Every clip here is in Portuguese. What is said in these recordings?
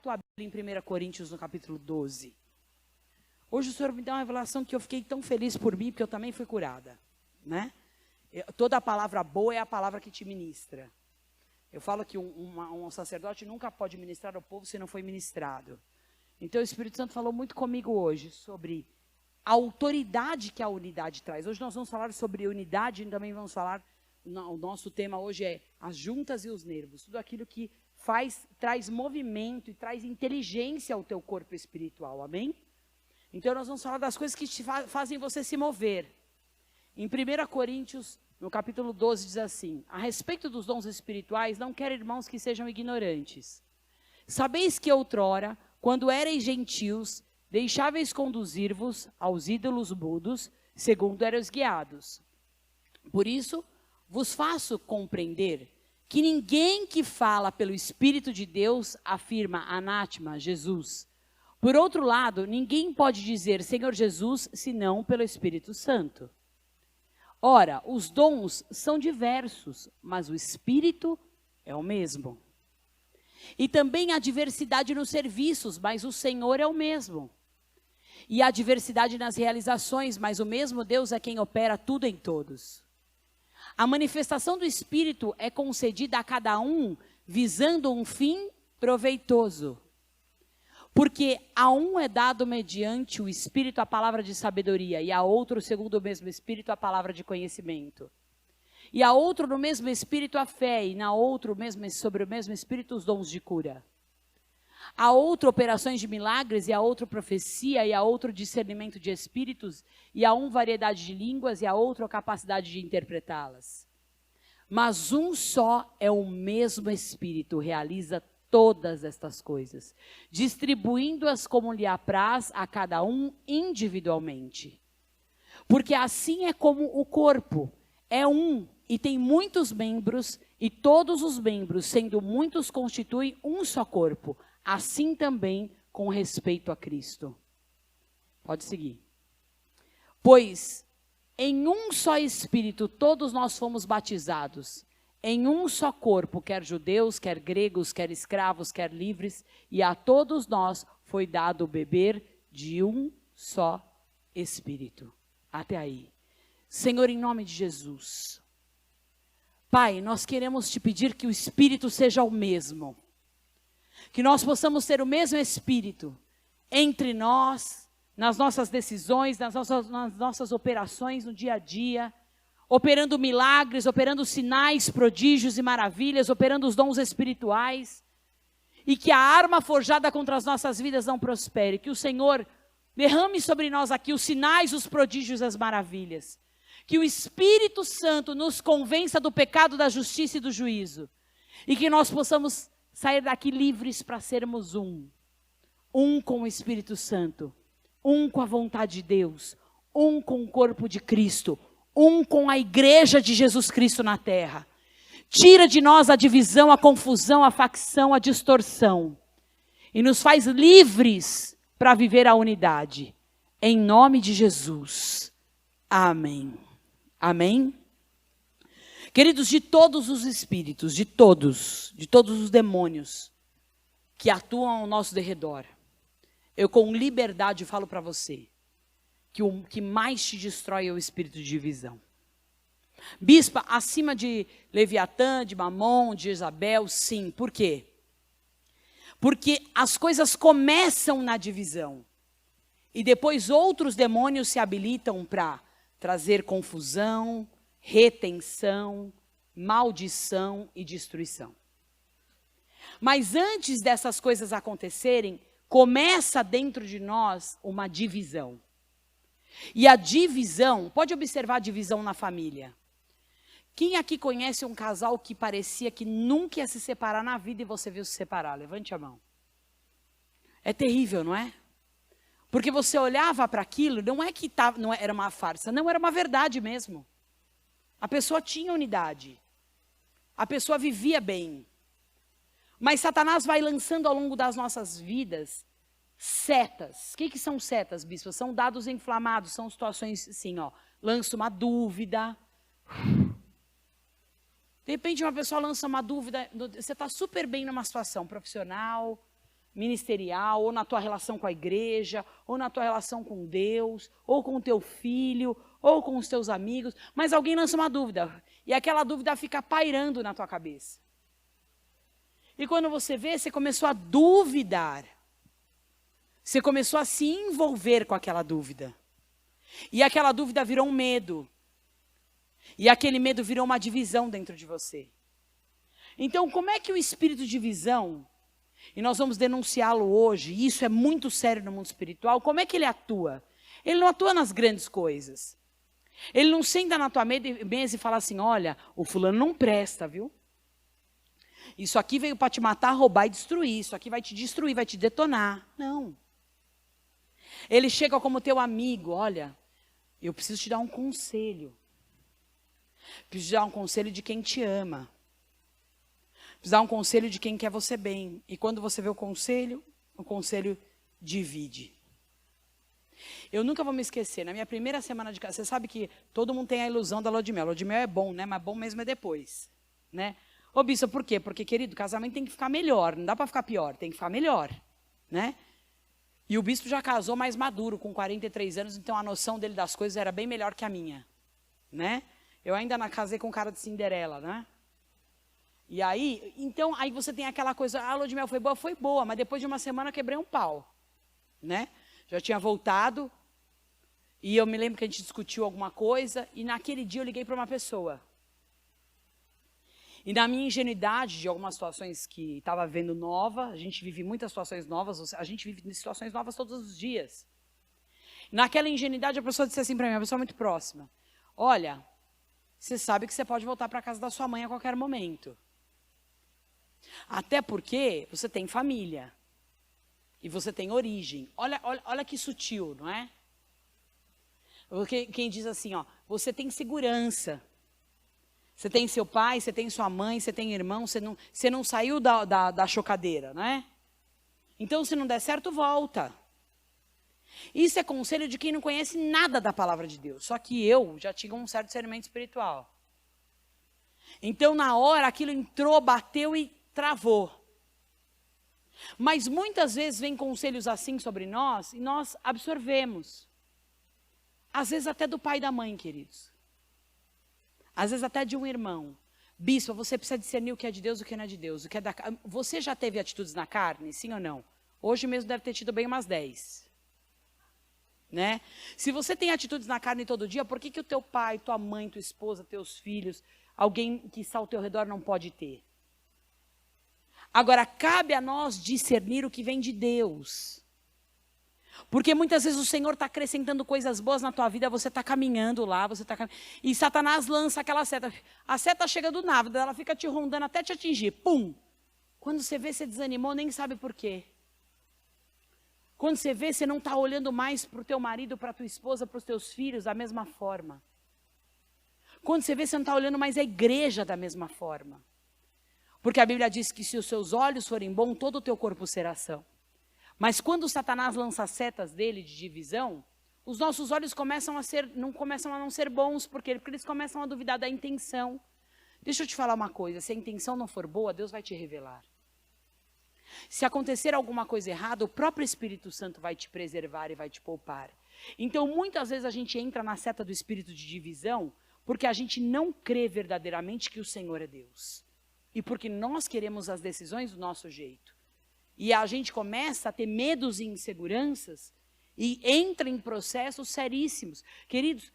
tua Bíblia em 1 Coríntios, no capítulo 12. Hoje o Senhor me deu uma revelação que eu fiquei tão feliz por mim, porque eu também fui curada, né? Toda a palavra boa é a palavra que te ministra. Eu falo que um sacerdote nunca pode ministrar ao povo se não foi ministrado. Então o Espírito Santo falou muito comigo hoje sobre a autoridade que a unidade traz. Hoje nós vamos falar sobre unidade e também vamos falar, o nosso tema hoje é as juntas e os nervos. Tudo aquilo que traz movimento e traz inteligência ao teu corpo espiritual, amém? Então nós vamos falar das coisas que fazem você se mover. Em 1 Coríntios, no capítulo 12, diz assim: a respeito dos dons espirituais, não quero, irmãos, que sejam ignorantes. Sabeis que outrora, quando erais gentios, deixáveis conduzir-vos aos ídolos mudos, segundo erais guiados. Por isso, vos faço compreender que ninguém que fala pelo Espírito de Deus afirma anátema, Jesus. Por outro lado, ninguém pode dizer Senhor Jesus, senão pelo Espírito Santo. Ora, os dons são diversos, mas o Espírito é o mesmo. E também há diversidade nos serviços, mas o Senhor é o mesmo. E há diversidade nas realizações, mas o mesmo Deus é quem opera tudo em todos. A manifestação do Espírito é concedida a cada um, visando um fim proveitoso. Porque a um é dado mediante o Espírito a palavra de sabedoria, e a outro, segundo o mesmo Espírito, a palavra de conhecimento. E a outro, no mesmo Espírito, a fé, e na outro, sobre o mesmo Espírito, os dons de cura. A outro, operações de milagres, e a outro, profecia, e a outro, discernimento de espíritos, e a um, variedade de línguas, e a outro, a capacidade de interpretá-las. Mas um só é o mesmo Espírito, realiza todas estas coisas, distribuindo-as como lhe apraz a cada um individualmente. Porque assim é como o corpo, é um e tem muitos membros, e todos os membros, sendo muitos, constituem um só corpo, assim também com respeito a Cristo. Pode seguir. Pois em um só Espírito todos nós fomos batizados, em um só corpo, quer judeus, quer gregos, quer escravos, quer livres, e a todos nós foi dado beber de um só Espírito. Até aí. Senhor, em nome de Jesus. Pai, nós queremos te pedir que o Espírito seja o mesmo. Que nós possamos ter o mesmo Espírito entre nós, nas nossas decisões, nas nossas operações no dia a dia, operando milagres, operando sinais, prodígios e maravilhas, operando os dons espirituais, e que a arma forjada contra as nossas vidas não prospere, que o Senhor derrame sobre nós aqui os sinais, os prodígios e as maravilhas, que o Espírito Santo nos convença do pecado, da justiça e do juízo, e que nós possamos sair daqui livres para sermos um com o Espírito Santo, um com a vontade de Deus, um com o corpo de Cristo, um com a igreja de Jesus Cristo na terra. Tira de nós a divisão, a confusão, a facção, a distorção. E nos faz livres para viver a unidade. Em nome de Jesus. Amém. Amém? Queridos, de todos os espíritos, de todos os demônios que atuam ao nosso derredor, eu com liberdade falo para você, que o que mais te destrói é o espírito de divisão. Bispa, acima de Leviatã, de Mamon, de Jezabel, sim. Por quê? Porque as coisas começam na divisão. E depois outros demônios se habilitam para trazer confusão, retenção, maldição e destruição. Mas antes dessas coisas acontecerem, começa dentro de nós uma divisão. E a divisão, pode observar a divisão na família. Quem aqui conhece um casal que parecia que nunca ia se separar na vida e você viu se separar? Levante a mão. É terrível, não é? Porque você olhava para aquilo, não é que não era uma farsa, não, era uma verdade mesmo. A pessoa tinha unidade. A pessoa vivia bem. Mas Satanás vai lançando ao longo das nossas vidas setas. O que são setas, bispo? São dados inflamados, são situações assim, ó. Lança uma dúvida. De repente uma pessoa lança uma dúvida, você está super bem numa situação profissional, ministerial, ou na tua relação com a igreja, ou na tua relação com Deus, ou com o teu filho, ou com os teus amigos, mas alguém lança uma dúvida, e aquela dúvida fica pairando na tua cabeça. E quando você vê, você começou a duvidar. Você começou a se envolver com aquela dúvida. E aquela dúvida virou um medo. E aquele medo virou uma divisão dentro de você. Então, como é que o espírito de divisão, e nós vamos denunciá-lo hoje, e isso é muito sério no mundo espiritual, como é que ele atua? Ele não atua nas grandes coisas. Ele não senta na tua mesa e fala assim, olha, o fulano não presta, viu? Isso aqui veio para te matar, roubar e destruir. Isso aqui vai te destruir, vai te detonar. Não. Ele chega como teu amigo, olha, eu preciso te dar um conselho. Preciso te dar um conselho de quem te ama. Preciso dar um conselho de quem quer você bem. E quando você vê o conselho divide. Eu nunca vou me esquecer, na minha primeira semana de casa, você sabe que todo mundo tem a ilusão da lua de mel. A lua de mel é bom, né? Mas bom mesmo é depois, né? Ô, bispo, por quê? Porque, querido, o casamento tem que ficar melhor, não dá para ficar pior, tem que ficar melhor, né? E o bispo já casou mais maduro, com 43 anos, então a noção dele das coisas era bem melhor que a minha, né? Eu ainda casei com cara de Cinderela, né? E aí, então, aí você tem aquela coisa, a lua de mel foi boa, mas depois de uma semana quebrei um pau, né? Já tinha voltado, e eu me lembro que a gente discutiu alguma coisa, e naquele dia eu liguei para uma pessoa. E na minha ingenuidade de algumas situações que estava vendo nova, a gente vive muitas situações novas, a gente vive situações novas todos os dias. Naquela ingenuidade a pessoa disse assim para mim, uma pessoa muito próxima, olha, você sabe que você pode voltar para a casa da sua mãe a qualquer momento. Até porque você tem família. E você tem origem. Olha que sutil, não é? Quem diz assim, ó, você tem segurança. Você tem seu pai, você tem sua mãe, você tem irmão, você não saiu da chocadeira, não é? Então, se não der certo, volta. Isso é conselho de quem não conhece nada da palavra de Deus. Só que eu já tinha um certo discernimento espiritual. Então, na hora, aquilo entrou, bateu e travou. Mas muitas vezes vem conselhos assim sobre nós e nós absorvemos. Às vezes até do pai e da mãe, queridos. Às vezes até de um irmão. Bispo, você precisa discernir o que é de Deus e o que não é de Deus. O que é da... Você já teve atitudes na carne, sim ou não? Hoje mesmo deve ter tido bem umas 10. Né? Se você tem atitudes na carne todo dia, por que o teu pai, tua mãe, tua esposa, teus filhos, alguém que está ao teu redor não pode ter? Agora, cabe a nós discernir o que vem de Deus. Porque muitas vezes o Senhor está acrescentando coisas boas na tua vida, você está caminhando lá, e Satanás lança aquela seta. A seta chega do nada, ela fica te rondando até te atingir. Pum! Quando você vê, você desanimou, nem sabe por quê. Quando você vê, você não está olhando mais para o teu marido, para a tua esposa, para os teus filhos da mesma forma. Quando você vê, você não está olhando mais a igreja da mesma forma. Porque a Bíblia diz que se os seus olhos forem bons, todo o teu corpo será são. Mas quando Satanás lança setas dele de divisão, os nossos olhos começam a não ser bons, porque eles começam a duvidar da intenção. Deixa eu te falar uma coisa, se a intenção não for boa, Deus vai te revelar. Se acontecer alguma coisa errada, o próprio Espírito Santo vai te preservar e vai te poupar. Então, muitas vezes a gente entra na seta do espírito de divisão, porque a gente não crê verdadeiramente que o Senhor é Deus. E porque nós queremos as decisões do nosso jeito. E a gente começa a ter medos e inseguranças e entra em processos seríssimos. Queridos,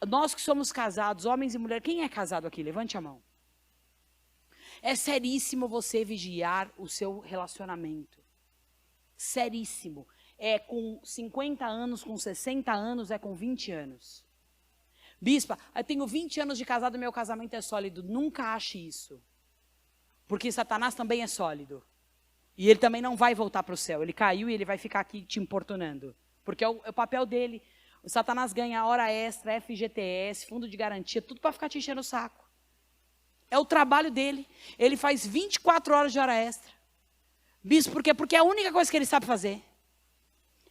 nós que somos casados, homens e mulheres, quem é casado aqui? Levante a mão. É seríssimo você vigiar o seu relacionamento. Seríssimo. É com 50 anos, com 60 anos, é com 20 anos. Bispa, eu tenho 20 anos de casado, meu casamento é sólido. Nunca ache isso. Porque Satanás também é sólido. E ele também não vai voltar para o céu. Ele caiu e ele vai ficar aqui te importunando. Porque é o papel dele. O Satanás ganha hora extra, FGTS, fundo de garantia, tudo para ficar te enchendo o saco. É o trabalho dele. Ele faz 24 horas de hora extra. Bispo, por quê? Porque é a única coisa que ele sabe fazer.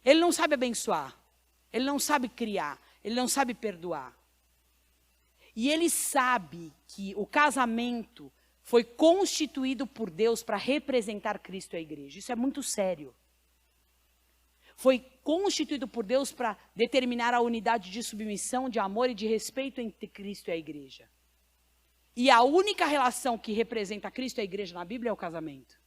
Ele não sabe abençoar. Ele não sabe criar. Ele não sabe perdoar. E ele sabe que o casamento foi constituído por Deus para representar Cristo e a igreja. Isso é muito sério. Foi constituído por Deus para determinar a unidade de submissão, de amor e de respeito entre Cristo e a igreja. E a única relação que representa Cristo e a igreja na Bíblia é o casamento.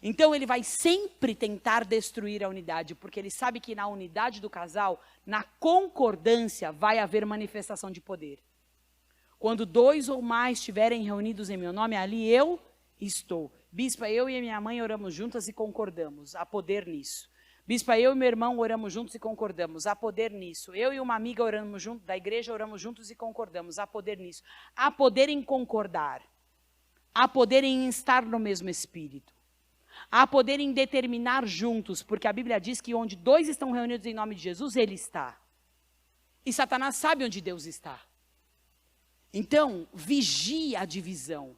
Então ele vai sempre tentar destruir a unidade, porque ele sabe que na unidade do casal, na concordância, vai haver manifestação de poder. Quando 2 ou mais estiverem reunidos em meu nome, ali eu estou. Bispa, eu e a minha mãe oramos juntas e concordamos. Há poder nisso. Bispa, eu e meu irmão oramos juntos e concordamos. Há poder nisso. Eu e uma amiga oramos juntos, da igreja oramos juntos e concordamos. Há poder nisso. Há poder em concordar. Há poder em estar no mesmo espírito. Há poder em determinar juntos, porque a Bíblia diz que onde 2 estão reunidos em nome de Jesus, ele está. E Satanás sabe onde Deus está. Então, vigie a divisão.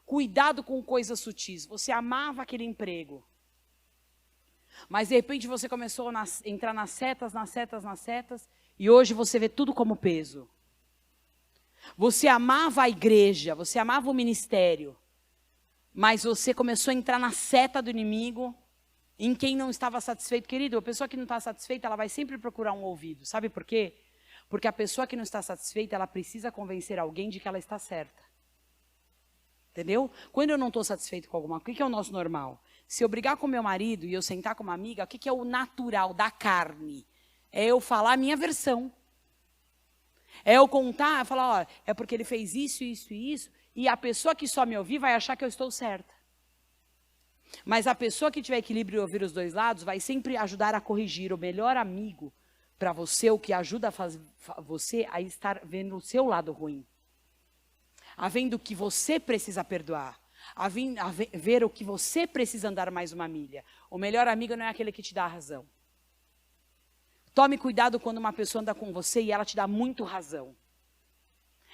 Cuidado com coisas sutis. Você amava aquele emprego. Mas de repente você começou a entrar nas setas, e hoje você vê tudo como peso. Você amava a igreja, você amava o ministério, mas você começou a entrar na seta do inimigo, em quem não estava satisfeito. Querido, a pessoa que não está satisfeita, ela vai sempre procurar um ouvido. Sabe por quê? Porque a pessoa que não está satisfeita, ela precisa convencer alguém de que ela está certa. Entendeu? Quando eu não estou satisfeito com alguma coisa, o que é o nosso normal? Se eu brigar com meu marido e eu sentar com uma amiga, o que é o natural da carne? É eu falar a minha versão. É eu contar, falar, ó, é porque ele fez isso, isso e isso, e a pessoa que só me ouvir vai achar que eu estou certa. Mas a pessoa que tiver equilíbrio e ouvir os dois lados, vai sempre ajudar a corrigir. O melhor amigo para você, o que ajuda você a estar vendo o seu lado ruim. A vendo o que você precisa perdoar. A ver o que você precisa andar mais uma milha. O melhor amigo não é aquele que te dá a razão. Tome cuidado quando uma pessoa anda com você e ela te dá muito razão.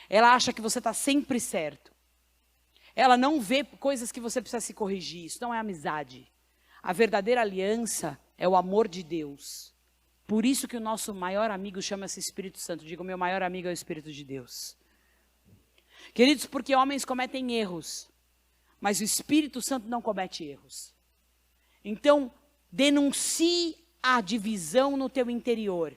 Ela acha que você está sempre certo. Ela não vê coisas que você precisa se corrigir. Isso não é amizade. A verdadeira aliança é o amor de Deus. Por isso que o nosso maior amigo chama-se Espírito Santo. Digo, meu maior amigo é o Espírito de Deus. Queridos, porque homens cometem erros, mas o Espírito Santo não comete erros. Então, denuncie a divisão no teu interior.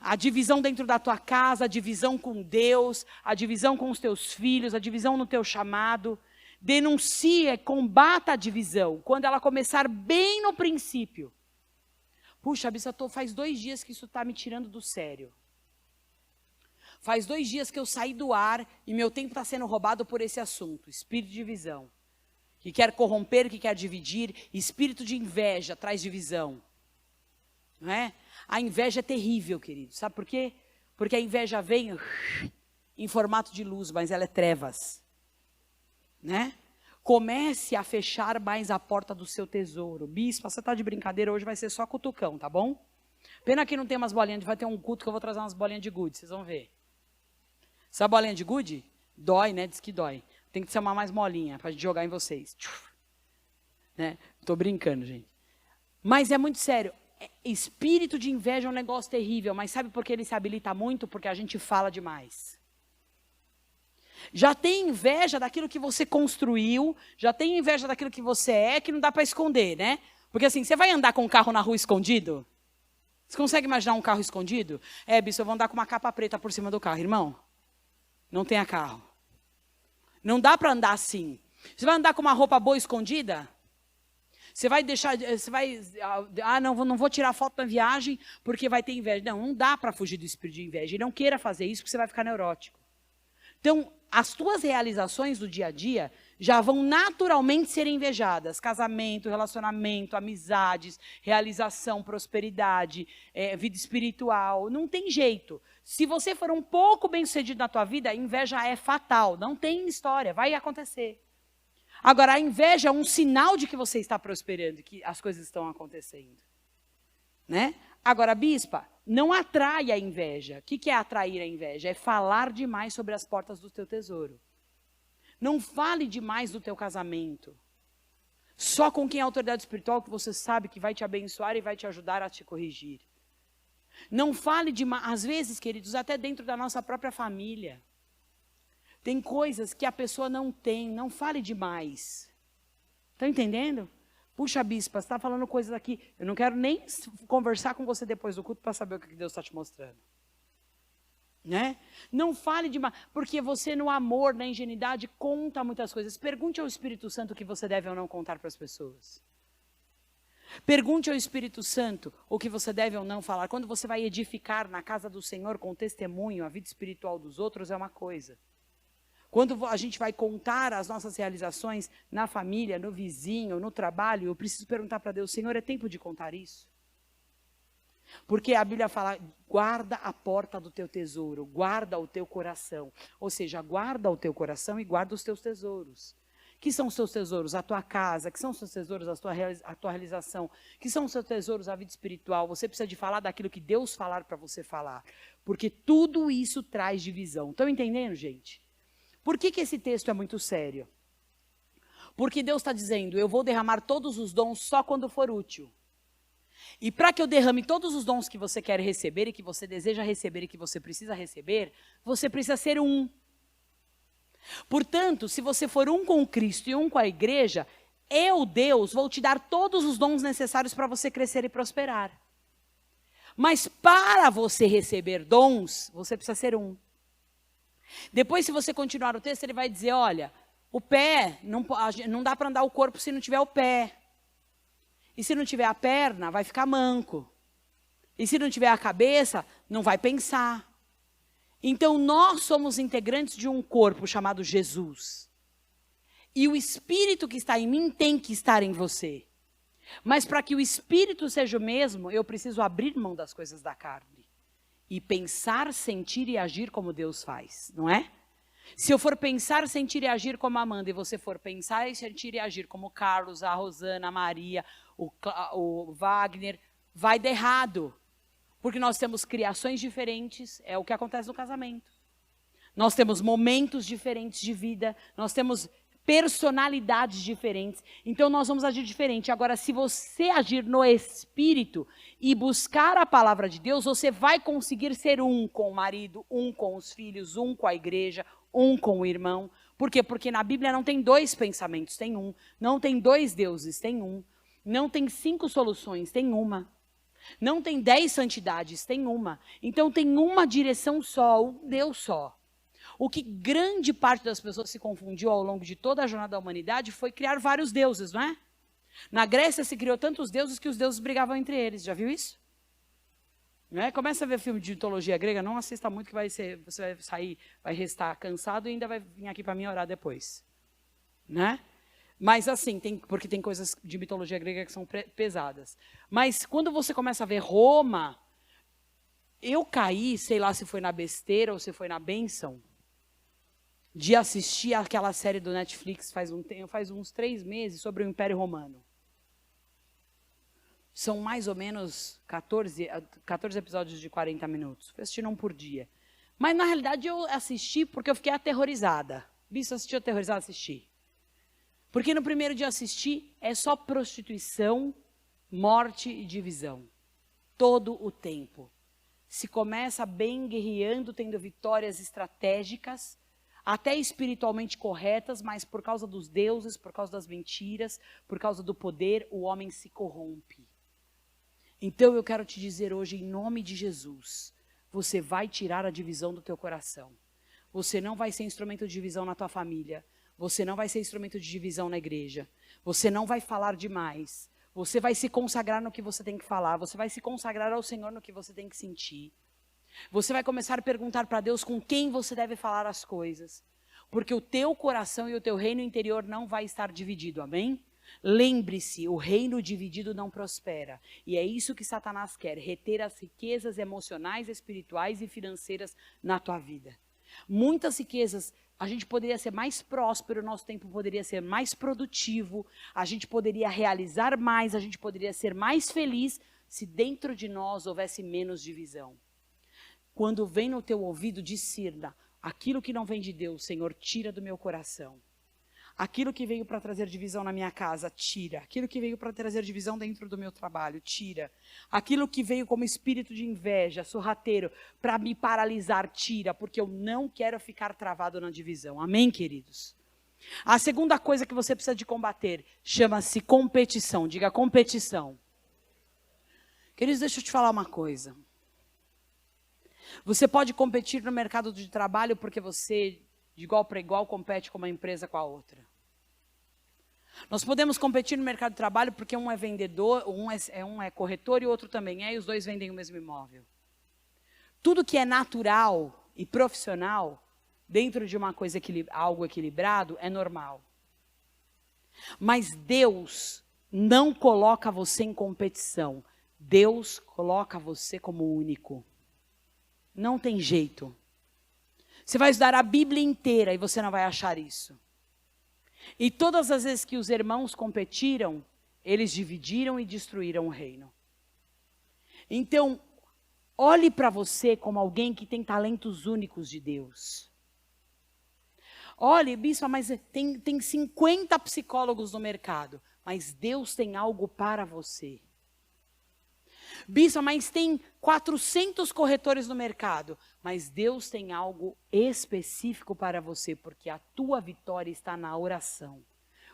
A divisão dentro da tua casa, a divisão com Deus, a divisão com os teus filhos, a divisão no teu chamado. Denuncie, combata a divisão, quando ela começar bem no princípio. Puxa, Bispa, faz 2 dias que isso está me tirando do sério. Faz 2 dias que eu saí do ar e meu tempo está sendo roubado por esse assunto. Espírito de divisão. Que quer corromper, que quer dividir. Espírito de inveja traz divisão. Não é? A inveja é terrível, querido. Sabe por quê? Porque a inveja vem em formato de luz, mas ela é trevas. Né? Comece a fechar mais a porta do seu tesouro. Bispa, você está de brincadeira, hoje vai ser só cutucão, tá bom? Pena que não tem umas bolinhas, vai ter um culto que eu vou trazer umas bolinhas de gude, vocês vão ver. Sabe a bolinha de gude? Dói, né? Diz que dói. Tem que ser uma mais molinha para a gente jogar em vocês. Né? Tô brincando, gente. Mas é muito sério. Espírito de inveja é um negócio terrível, mas sabe por que ele se habilita muito? Porque a gente fala demais. Já tem inveja daquilo que você construiu, já tem inveja daquilo que você é, que não dá para esconder, né? Porque assim, você vai andar com um carro na rua escondido? Você consegue imaginar um carro escondido? Bispo, eu vou andar com uma capa preta por cima do carro, irmão. Não tenha carro. Não dá para andar assim. Você vai andar com uma roupa boa escondida? Você vai deixar, não vou tirar foto na viagem porque vai ter inveja. Não dá para fugir do espírito de inveja. E não queira fazer isso porque você vai ficar neurótico. Então, as tuas realizações do dia a dia já vão naturalmente ser invejadas. Casamento, relacionamento, amizades, realização, prosperidade, vida espiritual. Não tem jeito. Se você for um pouco bem-sucedido na tua vida, a inveja é fatal. Não tem história, vai acontecer. Agora, a inveja é um sinal de que você está prosperando, que as coisas estão acontecendo. Né? Agora, bispa, não atrai a inveja. O que é atrair a inveja? É falar demais sobre as portas do teu tesouro. Não fale demais do teu casamento. Só com quem é autoridade espiritual que você sabe que vai te abençoar e vai te ajudar a te corrigir. Não fale demais, às vezes, queridos, até dentro da nossa própria família. Tem coisas que a pessoa não tem, não fale demais. Estão entendendo? Puxa, bispa, você está falando coisas aqui. Eu não quero nem conversar com você depois do culto para saber o que Deus está te mostrando. Né? Não fale demais, porque você no amor, na ingenuidade, conta muitas coisas. Pergunte ao Espírito Santo o que você deve ou não contar para as pessoas. Pergunte ao Espírito Santo o que você deve ou não falar. Quando você vai edificar na casa do Senhor com testemunho, a vida espiritual dos outros é uma coisa. Quando a gente vai contar as nossas realizações na família, no vizinho, no trabalho, eu preciso perguntar para Deus, Senhor, é tempo de contar isso? Porque a Bíblia fala, guarda a porta do teu tesouro, guarda o teu coração. Ou seja, guarda o teu coração e guarda os teus tesouros. Que são os seus tesouros? A tua casa. Que são os seus tesouros? A tua realização. Que são os seus tesouros? A vida espiritual. Você precisa de falar daquilo que Deus falar para você falar. Porque tudo isso traz divisão. Estão entendendo, gente? Por que esse texto é muito sério? Porque Deus está dizendo, eu vou derramar todos os dons só quando for útil. E para que eu derrame todos os dons que você quer receber, e que você deseja receber, e que você precisa receber, você precisa ser um. Portanto, se você for um com Cristo e um com a igreja, eu, Deus, vou te dar todos os dons necessários para você crescer e prosperar. Mas para você receber dons, você precisa ser um. Depois, se você continuar o texto, ele vai dizer, olha, o pé, não dá para andar o corpo se não tiver o pé. E se não tiver a perna, vai ficar manco. E se não tiver a cabeça, não vai pensar. Então, nós somos integrantes de um corpo chamado Jesus. E o Espírito que está em mim tem que estar em você. Mas para que o Espírito seja o mesmo, eu preciso abrir mão das coisas da carne. E pensar, sentir e agir como Deus faz, não é? Se eu for pensar, sentir e agir como a Amanda, e você for pensar, sentir e agir como o Carlos, a Rosana, a Maria, o Wagner, vai dar errado. Porque nós temos criações diferentes, é o que acontece no casamento. Nós temos momentos diferentes de vida, nós temos personalidades diferentes, então nós vamos agir diferente. Agora, se você agir no Espírito e buscar a palavra de Deus, você vai conseguir ser um com o marido, um com os filhos, um com a igreja, um com o irmão. Por quê? Porque na Bíblia não tem dois pensamentos, tem um. Não tem dois deuses, tem um. Não tem 5 soluções, tem uma. Não tem 10 santidades, tem uma. Então tem uma direção só, um Deus só. O que grande parte das pessoas se confundiu ao longo de toda a jornada da humanidade foi criar vários deuses, não é? Na Grécia se criou tantos deuses que os deuses brigavam entre eles, já viu isso? Não é? Começa a ver filme de mitologia grega, não assista muito que você vai sair, vai restar cansado e ainda vai vir aqui para mim orar depois. Né? Mas assim, porque tem coisas de mitologia grega que são pesadas. Mas quando você começa a ver Roma, eu caí, sei lá se foi na besteira ou se foi na bênção, de assistir aquela série do Netflix faz uns 3 meses sobre o Império Romano. São mais ou menos 14 episódios de 40 minutos. Fui assistindo um por dia. Mas na realidade eu assisti porque eu fiquei aterrorizada. Bicho, assistiu aterrorizada? Assisti. Porque no primeiro dia assistir é só prostituição, morte e divisão. Todo o tempo. Se começa bem guerreando, tendo vitórias estratégicas, até espiritualmente corretas, mas por causa dos deuses, por causa das mentiras, por causa do poder, o homem se corrompe. Então eu quero te dizer hoje, em nome de Jesus, você vai tirar a divisão do teu coração. Você não vai ser instrumento de divisão na tua família. Você não vai ser instrumento de divisão na igreja. Você não vai falar demais. Você vai se consagrar no que você tem que falar. Você vai se consagrar ao Senhor no que você tem que sentir. Você vai começar a perguntar para Deus com quem você deve falar as coisas. Porque o teu coração e o teu reino interior não vai estar dividido, amém? Lembre-se, o reino dividido não prospera. E é isso que Satanás quer, reter as riquezas emocionais, espirituais e financeiras na tua vida. Muitas riquezas, a gente poderia ser mais próspero, nosso tempo poderia ser mais produtivo, a gente poderia realizar mais, a gente poderia ser mais feliz se dentro de nós houvesse menos divisão. Quando vem no teu ouvido, discirna, aquilo que não vem de Deus, Senhor, tira do meu coração. Aquilo que veio para trazer divisão na minha casa, tira. Aquilo que veio para trazer divisão dentro do meu trabalho, tira. Aquilo que veio como espírito de inveja, sorrateiro, para me paralisar, tira. Porque eu não quero ficar travado na divisão. Amém, queridos? A segunda coisa que você precisa de combater chama-se competição. Diga competição. Queridos, deixa eu te falar uma coisa. Você pode competir no mercado de trabalho porque você, de igual para igual, compete com uma empresa com a outra. Nós podemos competir no mercado de trabalho porque um é vendedor, um é corretor e o outro também é, e os dois vendem o mesmo imóvel. Tudo que é natural e profissional, dentro de uma coisa algo equilibrado, é normal. Mas Deus não coloca você em competição. Deus coloca você como único. Não tem jeito. Você vai estudar a Bíblia inteira e você não vai achar isso. E todas as vezes que os irmãos competiram, eles dividiram e destruíram o reino. Então, olhe para você como alguém que tem talentos únicos de Deus. Olhe, bispa, mas tem 50 psicólogos no mercado, mas Deus tem algo para você. Bispa, mas tem 400 corretores no mercado, mas Deus tem algo específico para você, porque a tua vitória está na oração.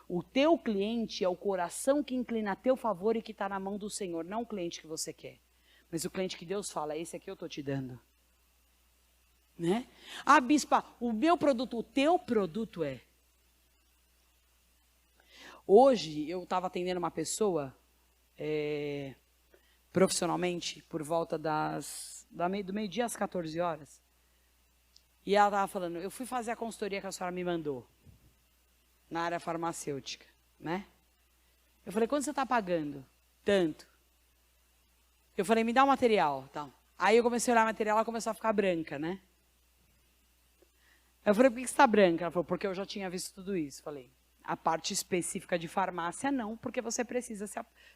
O teu cliente é o coração que inclina a teu favor e que está na mão do Senhor, não o cliente que você quer. Mas o cliente que Deus fala, esse aqui eu estou te dando. Né? Ah, bispa, o meu produto, o teu produto é. Hoje eu estava atendendo uma pessoa, profissionalmente, por volta do meio-dia às 14 horas. E ela estava falando, eu fui fazer a consultoria que a senhora me mandou, na área farmacêutica, né? Eu falei, quanto você está pagando? Tanto. Eu falei, me dá o material. Tá. Aí eu comecei a olhar o material, ela começou a ficar branca, né? Eu falei, por que você está branca? Ela falou, porque eu já tinha visto tudo isso. Eu falei, a parte específica de farmácia não, porque você precisa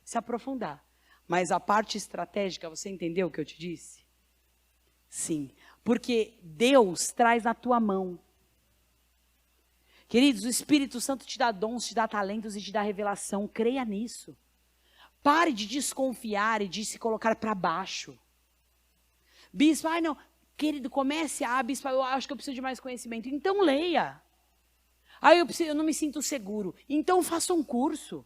se aprofundar. Mas a parte estratégica, você entendeu o que eu te disse? Sim, porque Deus traz na tua mão. Queridos, o Espírito Santo te dá dons, te dá talentos e te dá revelação. Creia nisso. Pare de desconfiar e de se colocar para baixo. Bispo, ai não, querido, comece a, bispo, eu acho que eu preciso de mais conhecimento. Então leia. Eu não me sinto seguro. Então faça um curso.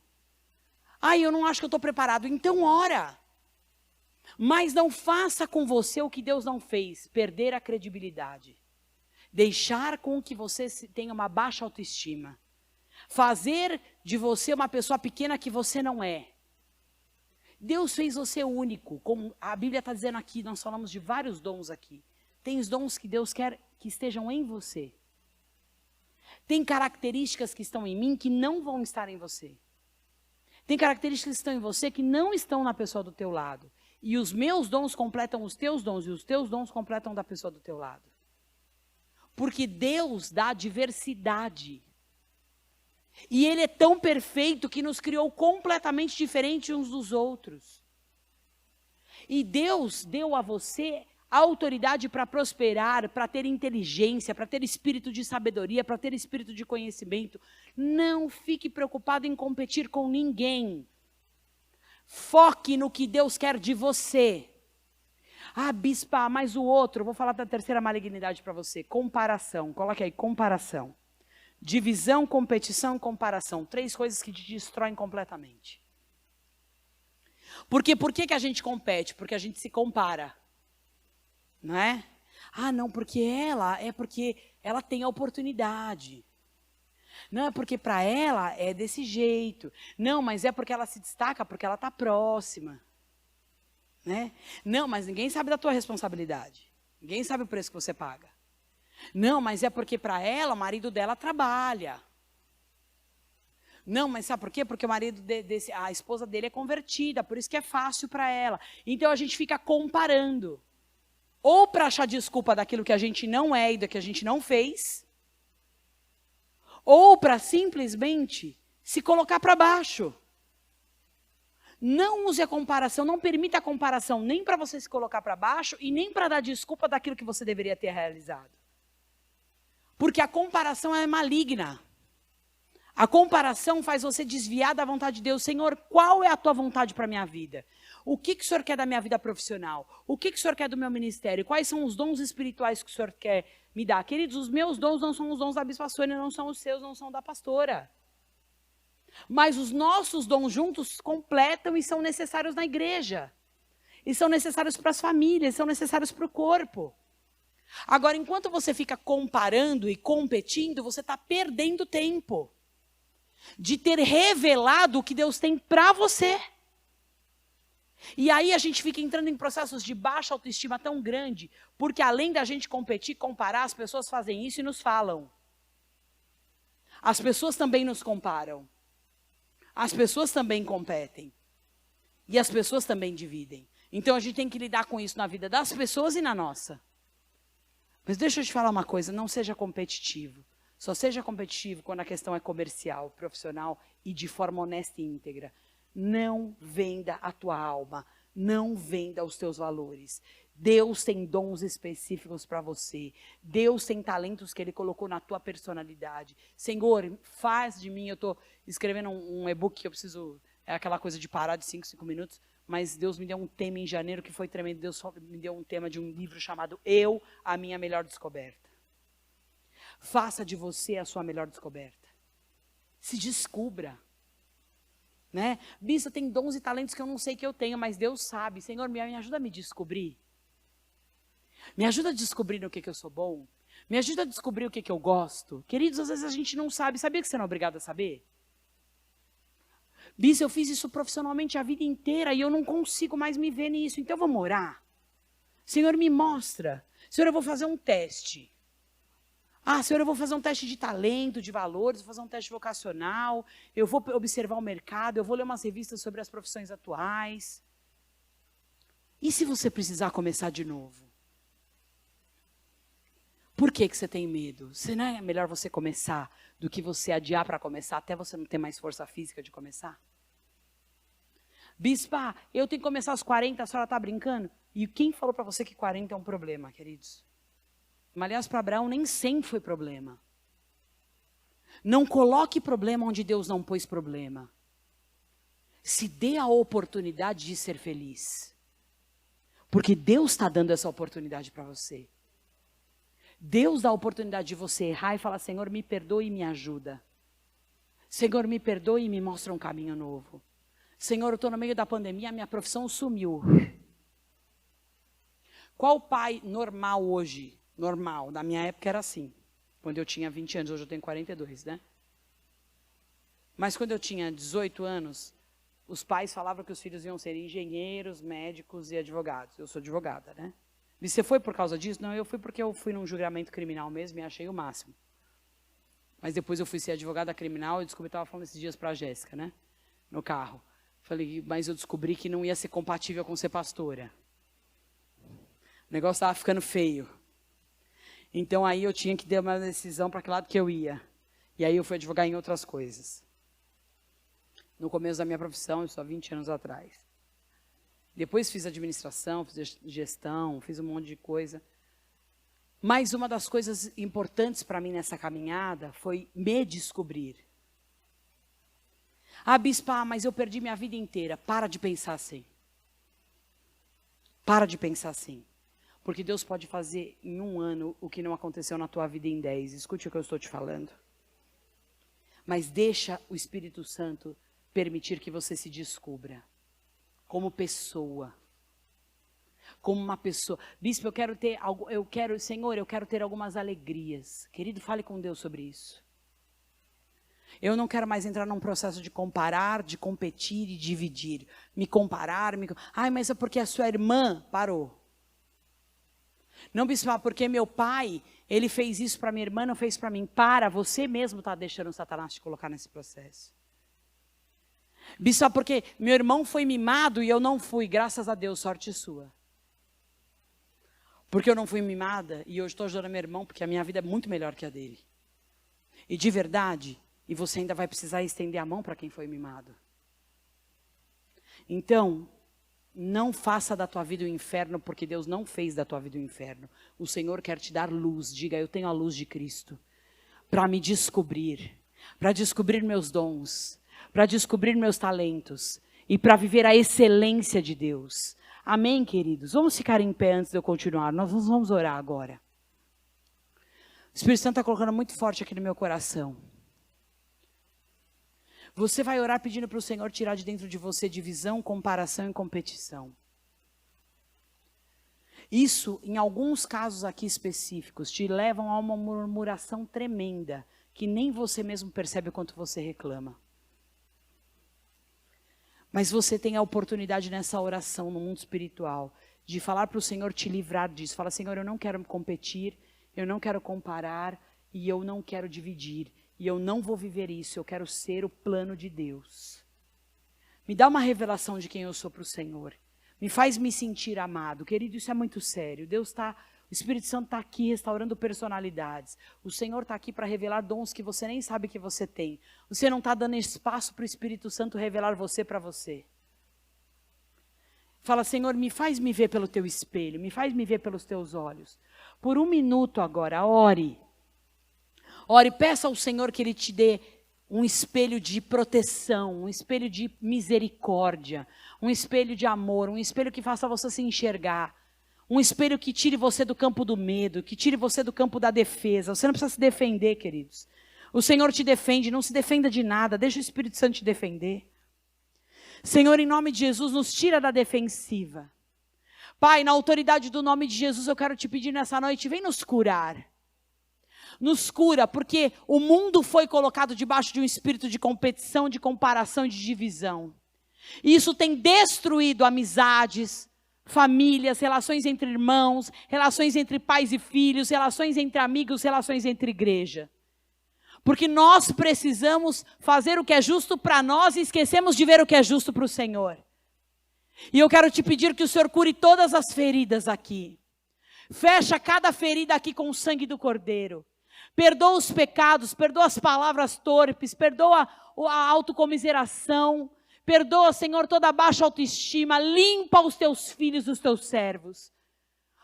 Eu não acho que eu estou preparado. Então ora. Mas não faça com você o que Deus não fez. Perder a credibilidade. Deixar com que você tenha uma baixa autoestima. Fazer de você uma pessoa pequena que você não é. Deus fez você único. Como a Bíblia está dizendo aqui, nós falamos de vários dons aqui. Tem os dons que Deus quer que estejam em você. Tem características que estão em mim que não vão estar em você. Tem características que estão em você que não estão na pessoa do teu lado. E os meus dons completam os teus dons, e os teus dons completam da pessoa do teu lado. Porque Deus dá diversidade. E Ele é tão perfeito que nos criou completamente diferentes uns dos outros. E Deus deu a você a autoridade para prosperar, para ter inteligência, para ter espírito de sabedoria, para ter espírito de conhecimento. Não fique preocupado em competir com ninguém. Foque no que Deus quer de você. Bispa, mas o outro, vou falar da terceira malignidade para você. Comparação, coloque aí, comparação. Divisão, competição, comparação. 3 coisas que te destroem completamente. Por que a gente compete? Porque a gente se compara. Não é? Não, porque ela tem a oportunidade. Não, é porque para ela é desse jeito. Não, mas é porque ela se destaca, porque ela está próxima. Né? Não, mas ninguém sabe da tua responsabilidade. Ninguém sabe o preço que você paga. Não, mas é porque para ela, o marido dela trabalha. Não, mas sabe por quê? Porque o marido a esposa dele é convertida, por isso que é fácil para ela. Então a gente fica comparando. Ou para achar desculpa daquilo que a gente não é e do que a gente não fez, ou para simplesmente se colocar para baixo. Não use a comparação, não permita a comparação nem para você se colocar para baixo e nem para dar desculpa daquilo que você deveria ter realizado. Porque a comparação é maligna. A comparação faz você desviar da vontade de Deus. Senhor, qual é a tua vontade para a minha vida? O que o Senhor quer da minha vida profissional? O que o Senhor quer do meu ministério? Quais são os dons espirituais que o Senhor quer me dar? Queridos, os meus dons não são os dons da Bispa Sônia, não são os seus, não são da pastora. Mas os nossos dons juntos completam e são necessários na igreja. E são necessários para as famílias, são necessários para o corpo. Agora, enquanto você fica comparando e competindo, você está perdendo tempo de ter revelado o que Deus tem para você. E aí a gente fica entrando em processos de baixa autoestima tão grande, porque além da gente competir, comparar, as pessoas fazem isso e nos falam. As pessoas também nos comparam. As pessoas também competem. E as pessoas também dividem. Então a gente tem que lidar com isso na vida das pessoas e na nossa. Mas deixa eu te falar uma coisa, não seja competitivo. Só seja competitivo quando a questão é comercial, profissional e de forma honesta e íntegra. Não venda a tua alma, não venda os teus valores. Deus tem dons específicos para você. Deus tem talentos que Ele colocou na tua personalidade. Senhor, faz de mim, eu estou escrevendo um e-book que eu preciso, é aquela coisa de parar de 5 minutos, mas Deus me deu um tema em janeiro que foi tremendo. Deus me deu um tema de um livro chamado Eu, a Minha Melhor Descoberta. Faça de você a sua melhor descoberta. Se descubra. Né? Bispa, tem dons e talentos que eu não sei que eu tenho, mas Deus sabe. Senhor, me ajuda a me descobrir. Me ajuda a descobrir no que eu sou bom. Me ajuda a descobrir o que eu gosto. Queridos, às vezes a gente não sabe. Sabia que você não é obrigado a saber? Bispa, eu fiz isso profissionalmente a vida inteira e eu não consigo mais me ver nisso. Então vamos orar. Senhor, me mostra. Senhor, eu vou fazer um teste. Senhor, eu vou fazer um teste de talento, de valores, vou fazer um teste vocacional, eu vou observar o mercado, eu vou ler umas revistas sobre as profissões atuais. E se você precisar começar de novo? Por que você tem medo? Se não é melhor você começar do que você adiar para começar, até você não ter mais força física de começar? Bispa, eu tenho que começar aos 40, a senhora está brincando? E quem falou para você que 40 é um problema, queridos? Mas, aliás, para Abraão nem sempre foi problema. Não coloque problema onde Deus não pôs problema. Se dê a oportunidade de ser feliz. Porque Deus está dando essa oportunidade para você. Deus dá a oportunidade de você errar e falar, Senhor, me perdoe e me ajuda. Senhor, me perdoe e me mostra um caminho novo. Senhor, eu estou no meio da pandemia, a minha profissão sumiu. Qual pai normal hoje? Normal, na minha época era assim, quando eu tinha 20 anos, hoje eu tenho 42, né? Mas quando eu tinha 18 anos, os pais falavam que os filhos iam ser engenheiros, médicos e advogados. Eu sou advogada, né? E você foi por causa disso? Não, eu fui porque eu fui num julgamento criminal mesmo e achei o máximo. Mas depois eu fui ser advogada criminal e descobri, estava falando esses dias para a Jéssica, né? No carro. Falei, mas eu descobri que não ia ser compatível com ser pastora. O negócio estava ficando feio. Então aí eu tinha que ter uma decisão para que lado que eu ia. E aí eu fui advogar em outras coisas. No começo da minha profissão, isso há 20 anos atrás. Depois fiz administração, fiz gestão, fiz um monte de coisa. Mas uma das coisas importantes para mim nessa caminhada foi me descobrir. Bispa, mas eu perdi minha vida inteira. Para de pensar assim. Para de pensar assim. Porque Deus pode fazer em 1 ano o que não aconteceu na tua vida em 10. Escute o que eu estou te falando. Mas deixa o Espírito Santo permitir que você se descubra. Como pessoa. Como uma pessoa. Bispo, Senhor, eu quero ter algumas alegrias. Querido, fale com Deus sobre isso. Eu não quero mais entrar num processo de comparar, de competir e dividir. Me comparar, mas é porque a sua irmã parou. Não, bispo, porque meu pai, ele fez isso para minha irmã, não fez para mim. Você mesmo está deixando o Satanás te colocar nesse processo. Bispo, porque meu irmão foi mimado e eu não fui, graças a Deus, sorte sua. Porque eu não fui mimada e hoje estou ajudando meu irmão, porque a minha vida é muito melhor que a dele. E de verdade, e você ainda vai precisar estender a mão para quem foi mimado. Então, não faça da tua vida o inferno, porque Deus não fez da tua vida o inferno. O Senhor quer te dar luz. Diga, eu tenho a luz de Cristo para me descobrir. para descobrir meus dons, para descobrir meus talentos e para viver a excelência de Deus. Amém, queridos? Vamos ficar em pé antes de eu continuar. Nós vamos orar agora. O Espírito Santo está colocando muito forte aqui no meu coração. Você vai orar pedindo para o Senhor tirar de dentro de você divisão, comparação e competição. Isso, em alguns casos aqui específicos, te levam a uma murmuração tremenda, que nem você mesmo percebe o quanto você reclama. Mas você tem a oportunidade nessa oração, no mundo espiritual, de falar para o Senhor te livrar disso. Fala, Senhor, eu não quero competir, eu não quero comparar e eu não quero dividir. E eu não vou viver isso, eu quero ser o plano de Deus. Me dá uma revelação de quem eu sou para o Senhor. Me faz me sentir amado. Querido, isso é muito sério. O Espírito Santo está aqui restaurando personalidades. O Senhor está aqui para revelar dons que você nem sabe que você tem. Você não está dando espaço para o Espírito Santo revelar você para você. Fala, Senhor, me faz me ver pelo teu espelho, me faz me ver pelos teus olhos. Por um minuto agora, ore. Ore, peça ao Senhor que Ele te dê um espelho de proteção, um espelho de misericórdia, um espelho de amor, um espelho que faça você se enxergar. Um espelho que tire você do campo do medo, que tire você do campo da defesa. Você não precisa se defender, queridos. O Senhor te defende, não se defenda de nada, deixa o Espírito Santo te defender. Senhor, em nome de Jesus, nos tira da defensiva. Pai, na autoridade do nome de Jesus, eu quero te pedir nessa noite, vem nos curar. Nos cura, porque o mundo foi colocado debaixo de um espírito de competição, de comparação e de divisão. E isso tem destruído amizades, famílias, relações entre irmãos, relações entre pais e filhos, relações entre amigos, relações entre igreja. Porque nós precisamos fazer o que é justo para nós e esquecemos de ver o que é justo para o Senhor. E eu quero te pedir que o Senhor cure todas as feridas aqui. Fecha cada ferida aqui com o sangue do Cordeiro. Perdoa os pecados, perdoa as palavras torpes, perdoa a autocomiseração. Perdoa, Senhor, toda a baixa autoestima. Limpa os teus filhos, os teus servos.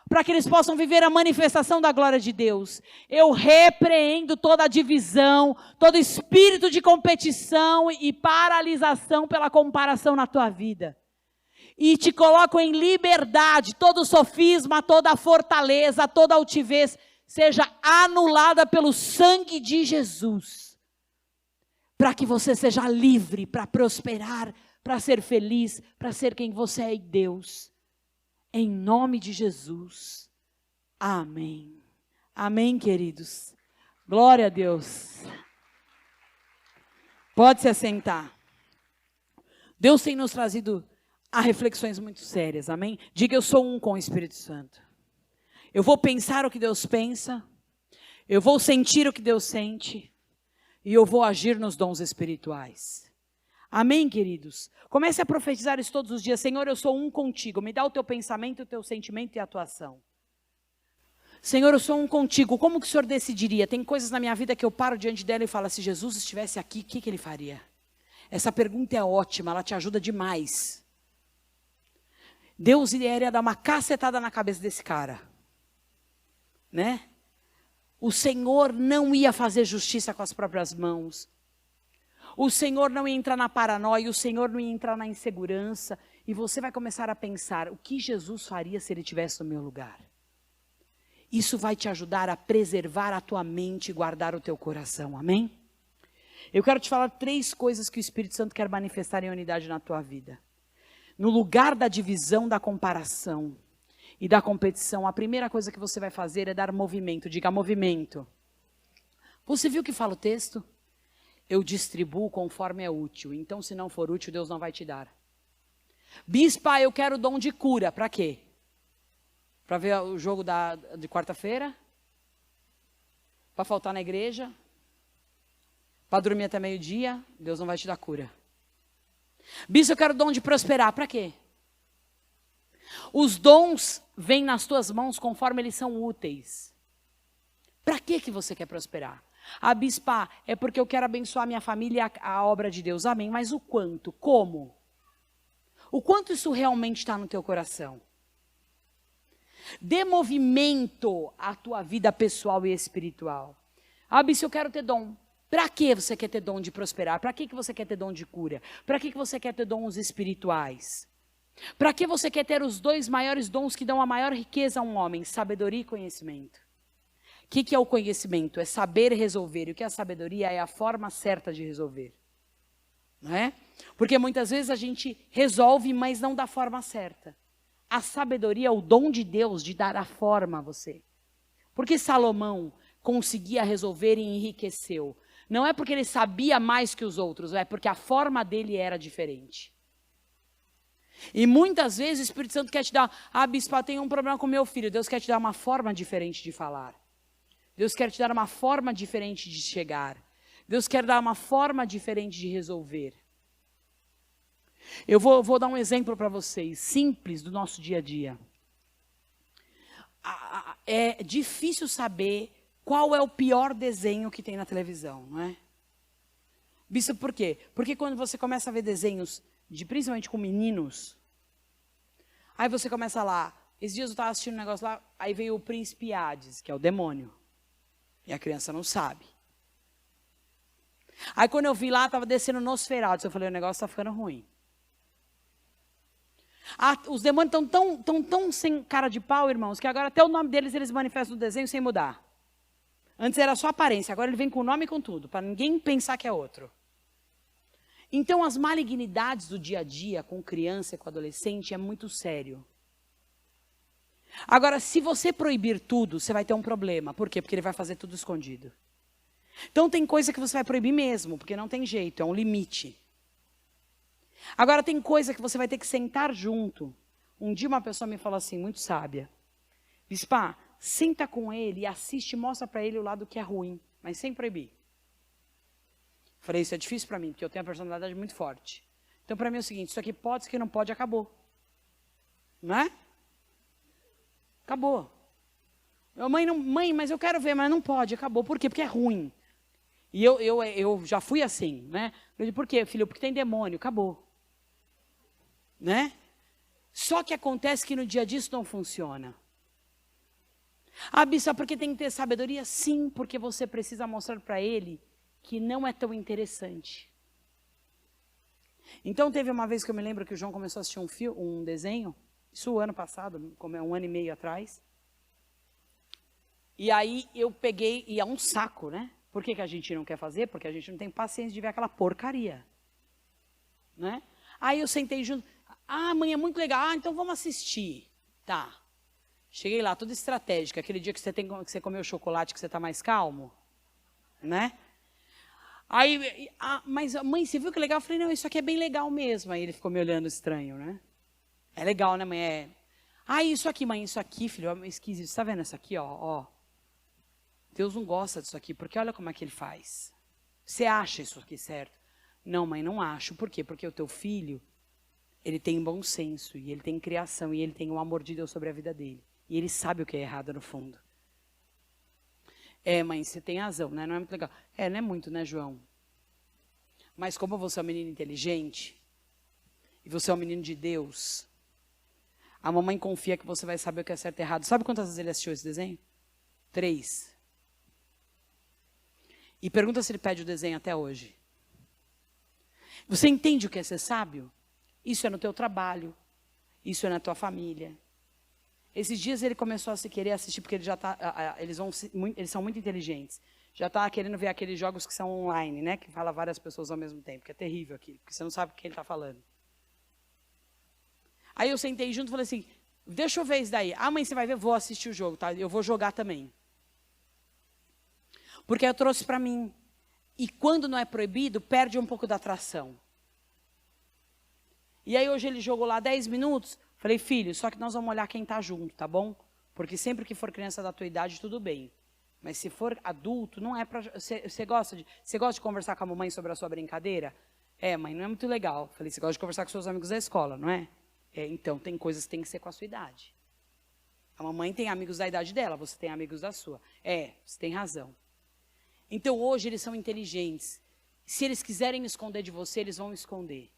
Para que eles possam viver a manifestação da glória de Deus. Eu repreendo toda a divisão, todo espírito de competição e paralisação pela comparação na tua vida. E te coloco em liberdade, todo sofisma, toda fortaleza, toda altivez, seja anulada pelo sangue de Jesus. Para que você seja livre, para prosperar, para ser feliz, para ser quem você é em Deus. Em nome de Jesus. Amém. Amém, queridos. Glória a Deus. Pode se assentar. Deus tem nos trazido a reflexões muito sérias, amém? Diga, eu sou um com o Espírito Santo. Eu vou pensar o que Deus pensa. Eu vou sentir o que Deus sente. E eu vou agir nos dons espirituais. Amém, queridos? Comece a profetizar isso todos os dias. Senhor, eu sou um contigo. Me dá o teu pensamento, o teu sentimento e a atuação. Senhor, eu sou um contigo. Como que o Senhor decidiria? Tem coisas na minha vida que eu paro diante dela e falo, se Jesus estivesse aqui, o que ele faria? Essa pergunta é ótima, ela te ajuda demais. Deus iria dar uma cacetada na cabeça desse cara. Né? O Senhor não ia fazer justiça com as próprias mãos. O Senhor não ia entrar na paranoia, o Senhor não ia entrar na insegurança. E você vai começar a pensar, o que Jesus faria se ele estivesse no meu lugar? Isso vai te ajudar a preservar a tua mente e guardar o teu coração, amém? Eu quero te falar 3 coisas que o Espírito Santo quer manifestar em unidade na tua vida. No lugar da divisão, da comparação e da competição, a primeira coisa que você vai fazer é dar movimento. Diga movimento. Você viu o que fala o texto? Eu distribuo conforme é útil. Então, se não for útil, Deus não vai te dar. Bispa, eu quero o dom de cura. Para quê? Para ver o jogo de quarta-feira? Para faltar na igreja? Para dormir até meio-dia? Deus não vai te dar cura. Bispa, eu quero o dom de prosperar. Para quê? Os dons vêm nas tuas mãos conforme eles são úteis. Para que você quer prosperar? Ah, bispa, é porque eu quero abençoar minha família e a obra de Deus. Amém, mas o quanto? Como? O quanto isso realmente está no teu coração? Dê movimento à tua vida pessoal e espiritual. Ah, bispa, eu quero ter dom. Para que você quer ter dom de prosperar? Para que você quer ter dom de cura? Para que você quer ter dons espirituais? Para que você quer ter os 2 maiores dons que dão a maior riqueza a um homem? Sabedoria e conhecimento. O que é o conhecimento? É saber resolver. E o que é a sabedoria? É a forma certa de resolver. Não é? Porque muitas vezes a gente resolve, mas não da forma certa. A sabedoria é o dom de Deus de dar a forma a você. Porque Salomão conseguia resolver e enriqueceu. Não é porque ele sabia mais que os outros, é porque a forma dele era diferente. E muitas vezes o Espírito Santo quer te dar, bispo, eu tenho um problema com meu filho. Deus quer te dar uma forma diferente de falar. Deus quer te dar uma forma diferente de chegar. Deus quer dar uma forma diferente de resolver. Eu vou dar um exemplo para vocês, simples do nosso dia a dia. É difícil saber qual é o pior desenho que tem na televisão, não é? Isso por quê? Porque quando você começa a ver desenhos, principalmente com meninos, aí você começa lá, esses dias eu estava assistindo um negócio lá, aí veio o príncipe Hades, que é o demônio, e a criança não sabe. Aí quando eu vi lá, estava descendo Nosferatu, eu falei, o negócio está ficando ruim. Os demônios estão tão sem cara de pau, irmãos, que agora até o nome deles eles manifestam no desenho sem mudar. Antes era só aparência, agora ele vem com o nome e com tudo, para ninguém pensar que é outro. Então as malignidades do dia a dia com criança e com adolescente é muito sério. Agora, se você proibir tudo, você vai ter um problema. Por quê? Porque ele vai fazer tudo escondido. Então tem coisa que você vai proibir mesmo, porque não tem jeito, é um limite. Agora tem coisa que você vai ter que sentar junto. Um dia uma pessoa me falou assim, muito sábia. Bispa, senta com ele e assiste, mostra para ele o lado que é ruim, mas sem proibir. Falei, isso é difícil para mim, porque eu tenho a personalidade muito forte. Então para mim é o seguinte, isso aqui pode, isso aqui não pode, acabou. Não é? Acabou. Mãe, mas eu quero ver, mas não pode, acabou. Por quê? Porque é ruim. E eu já fui assim, né? Eu disse, por quê, filho? Porque tem demônio, acabou. Né? Só que acontece que no dia a dia isso não funciona. Bispa, porque tem que ter sabedoria? Sim, porque você precisa mostrar para ele que não é tão interessante. Então teve uma vez que eu me lembro que o João começou a assistir um desenho, isso ano passado, como é 1 ano e meio atrás. E aí eu peguei, e é um saco, né? Por que a gente não quer fazer? Porque a gente não tem paciência de ver aquela porcaria. Né? Aí eu sentei junto, mãe, é muito legal, então vamos assistir. Tá. Cheguei lá, toda estratégica, aquele dia que você comeu chocolate, que você está mais calmo. Né? Aí, mas mãe, você viu que legal? Eu falei, não, isso aqui é bem legal mesmo. Aí ele ficou me olhando estranho, né? É legal, né, mãe? Isso aqui, mãe, isso aqui, filho, é esquisito. Você está vendo isso aqui, ó? Deus não gosta disso aqui, porque olha como é que ele faz. Você acha isso aqui certo? Não, mãe, não acho. Por quê? Porque o teu filho, ele tem bom senso, e ele tem criação, e ele tem o amor de Deus sobre a vida dele. E ele sabe o que é errado no fundo. Mãe, você tem razão, né? Não é muito legal. Não é muito, né, João? Mas como você é um menino inteligente, e você é um menino de Deus, a mamãe confia que você vai saber o que é certo e errado. Sabe quantas vezes ele assistiu esse desenho? 3. E pergunta se ele pede o desenho até hoje. Você entende o que é ser sábio? Isso é no teu trabalho. Isso é na tua família. Esses dias ele começou a se querer assistir, porque ele já eles são muito inteligentes. Já está querendo ver aqueles jogos que são online, né? Que fala várias pessoas ao mesmo tempo, que é terrível aquilo, porque você não sabe o que ele está falando. Aí eu sentei junto e falei assim, deixa eu ver isso daí. Mãe, você vai ver? Vou assistir o jogo, tá? Eu vou jogar também. Porque eu trouxe para mim. E quando não é proibido, perde um pouco da atração. E aí hoje ele jogou lá 10 minutos. Falei, filho, só que nós vamos olhar quem está junto, tá bom? Porque sempre que for criança da tua idade, tudo bem. Mas se for adulto, não é para... Você gosta de conversar com a mamãe sobre a sua brincadeira? Mãe, não é muito legal. Falei, você gosta de conversar com seus amigos da escola, não é? Então, tem coisas que tem que ser com a sua idade. A mamãe tem amigos da idade dela, você tem amigos da sua. Você tem razão. Então, hoje, eles são inteligentes. Se eles quiserem esconder de você, eles vão esconder.